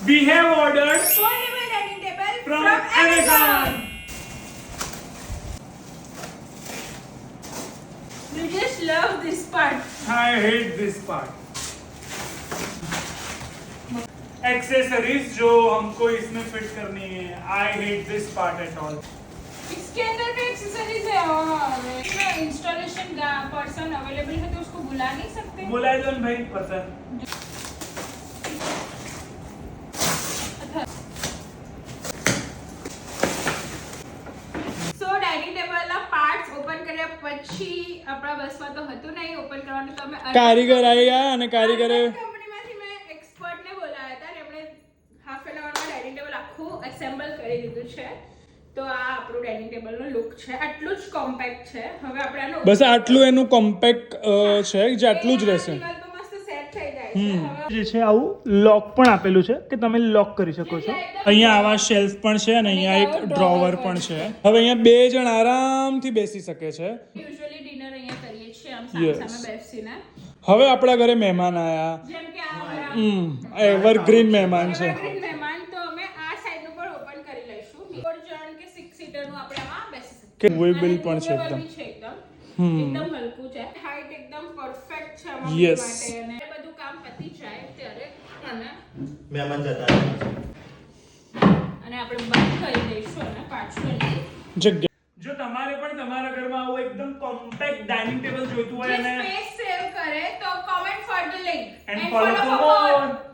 We have ordered foldable dining table from Amazon. Amazon. You just love this part. I hate this part. Accessories जो हमको इसमें fit करनी है, I hate this part at all. इसके अंदर भी accessories है और इसमें इंस्टॉलेशन पर्सन अवेलेबल है तो उसको बुला नहीं सकते। बुलाए तो भाई पता है। સો ડાઇનિંગ ટેબલના પાર્ટ્સ ઓપન કર્યા પછી આપણા બસમાં તો હતું નહીં ઓપન કરવાનું તો અમે કારીગર આવ્યા અને કારીગરે કંપનીમાંથી મેં એક્સપર્ટને બોલાવ્યા હતા અને એમણે હાફ એન અવરમાં ડાઇનિંગ ટેબલ આખું એસેમ્બલ કરી દીધું છે તો આ આપણું ડાઇનિંગ ટેબલનો લુક છે આટલું જ કોમ્પેક્ટ છે હવે આપણે આનો બસ આટલું એનું કોમ્પેક્ટ છે જે આટલું જ રહેશે દિવાલ પર મસ્ત સેટ થઈ જાય છે હવે જે છે આવું લોક પણ આપેલું છે કે તમે લોક કરી શકો છો। અહીંયા આવા શેલ્ફ પણ છે અને અહીંયા એક ડ્રોવર પણ છે। હવે અહીંયા બે જણ આરામથી બેસી શકે છે। યુઝ્યુઅલી ડિનર અહીંયા કરીએ છીએ આમ Yes. સામે બેસીને હવે આપણા ઘરે મહેમાન આવ્યા, જેમ કે આ એવરગ્રીન મહેમાન છે। એવરગ્રીન મહેમાન તો અમે આ સાઈડનું પણ ઓપન કરી લઈશું 4 જણ કે 6 સીટરનું આપણે આમાં બેસી શકીએ કે movable પણ છે movable એકદમ। બી છે એકદમ હલકું છે હાઈટ એકદમ પરફેક્ટ છે અમારા Yes. માટે અને બધું કામ પતી જાય ત્યારે અને મહેમાન જતા રહે છે। આપણે બંધ કરી દઈશું અને પાછું જગ્યા જો તમારે પણ તમારા ઘરમાં આવું એકદમ કોમ્પેક્ટ ડાઇનિંગ ટેબલ જોઈતું હોય જે અને સ્પેસ સેવ કરે તો comment for the link and follow for more